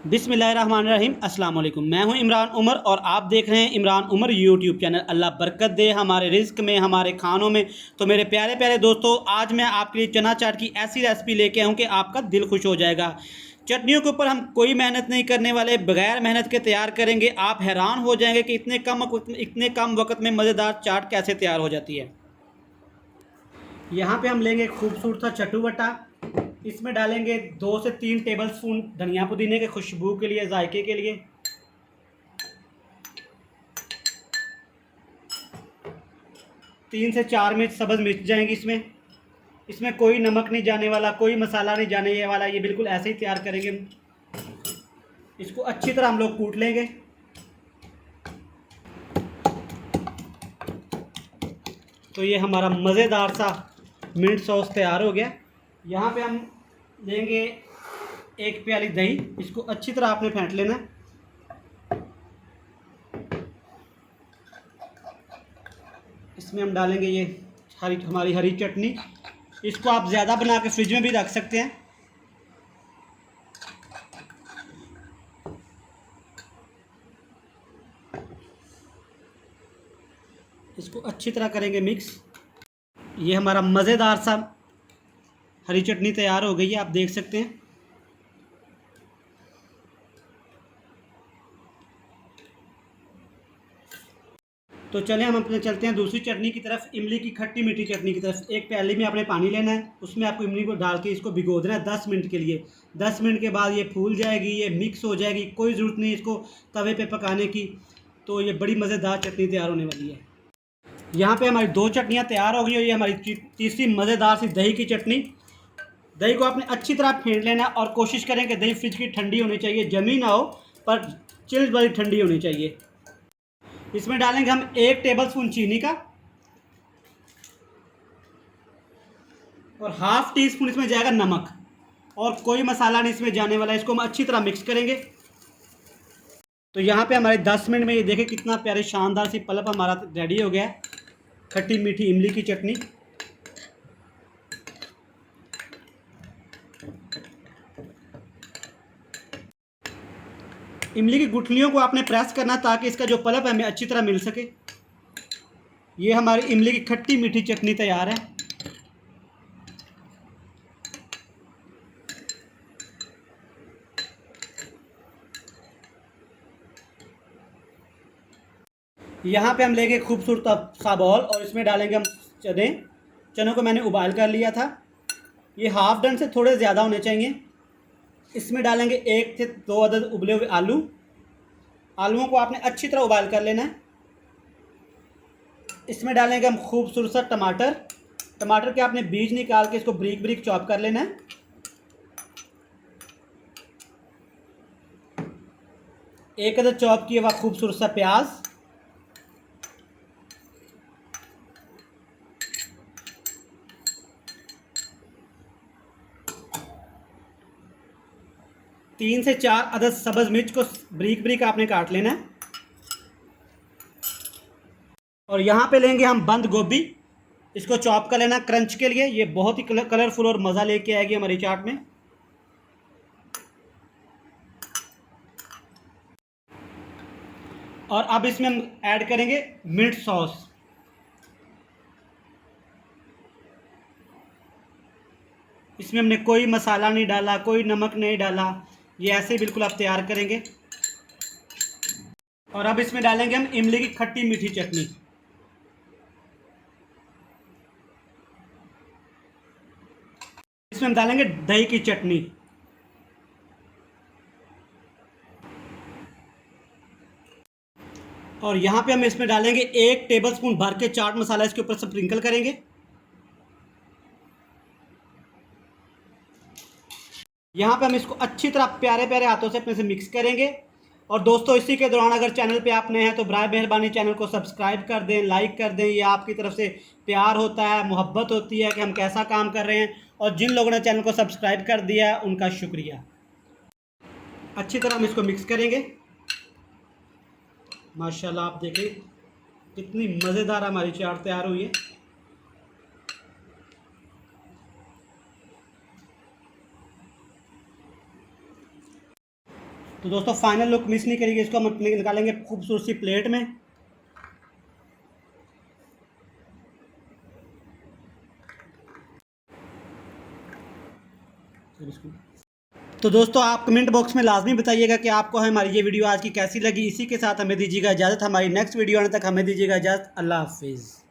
बिस्मिल्लाहिर्रहमानिर्रहीम। अस्सलाम वालेकुम। मैं हूं इमरान उमर और आप देख रहे हैं इमरान उमर यूट्यूब चैनल। अल्लाह बरकत दे हमारे रिज़्क में, हमारे खानों में। तो मेरे प्यारे प्यारे दोस्तों, आज मैं आपके लिए चना चाट की ऐसी रेसिपी लेके आऊँ कि आपका दिल खुश हो जाएगा। चटनियों के ऊपर हम कोई मेहनत नहीं करने वाले, बगैर मेहनत के तैयार करेंगे। आप हैरान हो जाएंगे कि इतने कम वक्त में मज़ेदार चाट कैसे तैयार हो जाती है। यहाँ पे हम लेंगे खूबसूरत सा चटुवटा। इसमें डालेंगे 2 से 3 टेबल स्पून धनिया पुदीने के खुशबू के लिए, जायके के लिए। 3 से 4 मिर्च, सब्ज़ मिर्च जाएंगी इसमें। इसमें कोई नमक नहीं जाने वाला, कोई मसाला नहीं जाने वाला, ये बिल्कुल ऐसे ही तैयार करेंगे। इसको अच्छी तरह हम लोग कूट लेंगे। तो ये हमारा मज़ेदार सा मिंट सॉस तैयार हो गया। यहाँ पे हम लेंगे 1 प्याली दही। इसको अच्छी तरह आपने फेंट लेना है। इसमें हम डालेंगे ये हमारी हरी चटनी। इसको आप ज़्यादा बना के फ्रिज में भी रख सकते हैं। इसको अच्छी तरह करेंगे मिक्स। ये हमारा मज़ेदार सा हरी चटनी तैयार हो गई है, आप देख सकते हैं। तो चलें हम अपने चलते हैं दूसरी चटनी की तरफ, इमली की खट्टी मीठी चटनी की तरफ। एक प्याली में आपने पानी लेना है, उसमें आपको इमली को डाल के इसको भिगो देना है 10 मिनट के लिए। 10 मिनट के बाद ये फूल जाएगी, ये मिक्स हो जाएगी। कोई ज़रूरत नहीं इसको तवे पे पकाने की। तो ये बड़ी मज़ेदार चटनी तैयार होने वाली है। यहाँ पे हमारी 2 चटनियाँ तैयार हो गई और ये हमारी तीसरी मज़ेदार सी दही की चटनी। दही को आपने अच्छी तरह फेंट लेना है और कोशिश करें कि दही फ्रिज की ठंडी होनी चाहिए, जमी ना हो, पर चिल्ड वाली ठंडी होनी चाहिए। इसमें डालेंगे हम 1 टेबल स्पून चीनी का और ½ टी स्पून इसमें जाएगा नमक। और कोई मसाला नहीं इसमें जाने वाला। इसको हम अच्छी तरह मिक्स करेंगे। तो यहाँ पे हमारे 10 मिनट में ये देखें कितना प्यारे शानदार सी पल्प हमारा रेडी हो गया है, खट्टी मीठी इमली की चटनी। इमली की गुठलियों को आपने प्रेस करना ताकि इसका जो पल्प है हमें अच्छी तरह मिल सके। ये हमारी इमली की खट्टी मीठी चटनी तैयार है। यहाँ पे हम लेंगे खूबसूरत सा बॉल और इसमें डालेंगे हम चने। चनों को मैंने उबाल कर लिया था। ये हाफ डन से थोड़े ज़्यादा होने चाहिए। इसमें डालेंगे 1 से 2 अदद उबले हुए आलू। आलूओं को आपने अच्छी तरह उबाल कर लेना है। इसमें डालेंगे हम खूबसूरत सा टमाटर। टमाटर के आपने बीज निकाल के इसको ब्रीक ब्रीक चॉप कर लेना है। एक अदद चॉप किया हुआ खूबसूरत सा प्याज। तीन से 4 अदद सब्ज़ मिर्च को ब्रीक ब्रीक आपने काट लेना है। और यहाँ पे लेंगे हम बंद गोभी। इसको चॉप कर लेना क्रंच के लिए। ये बहुत ही कलरफुल और मज़ा लेके आएगी हमारी चाट में। और अब इसमें हम ऐड करेंगे मिंट सॉस। इसमें हमने कोई मसाला नहीं डाला, कोई नमक नहीं डाला। ये ऐसे ही बिल्कुल आप तैयार करेंगे। और अब इसमें डालेंगे हम इमली की खट्टी मीठी चटनी। इसमें हम डालेंगे दही की चटनी। और यहाँ पे हम इसमें डालेंगे 1 टेबलस्पून भर के चाट मसाला। इसके ऊपर स्प्रिंकल करेंगे। यहाँ पे हम इसको अच्छी तरह प्यारे प्यारे हाथों से अपने से मिक्स करेंगे। और दोस्तों, इसी के दौरान अगर चैनल पे आप नए हैं तो बराए मेहरबानी चैनल को सब्सक्राइब कर दें, लाइक कर दें। ये आपकी तरफ से प्यार होता है, मोहब्बत होती है कि हम कैसा काम कर रहे हैं। और जिन लोगों ने चैनल को सब्सक्राइब कर दिया है उनका शुक्रिया। अच्छी तरह हम इसको मिक्स करेंगे। माशाल्लाह, आप देखिए कितनी मज़ेदार हमारी चाट तैयार हुई है। तो दोस्तों फाइनल लुक मिस नहीं करेंगे, इसको हम अपने निकालेंगे खूबसूरत सी प्लेट में। तो दोस्तों आप कमेंट बॉक्स में लाजमी बताइएगा कि आपको हमारी ये वीडियो आज की कैसी लगी। इसी के साथ हमें दीजिएगा इजाज़त, हमारी नेक्स्ट वीडियो आने तक हमें दीजिएगा इजाज़त। अल्लाह हाफिज़।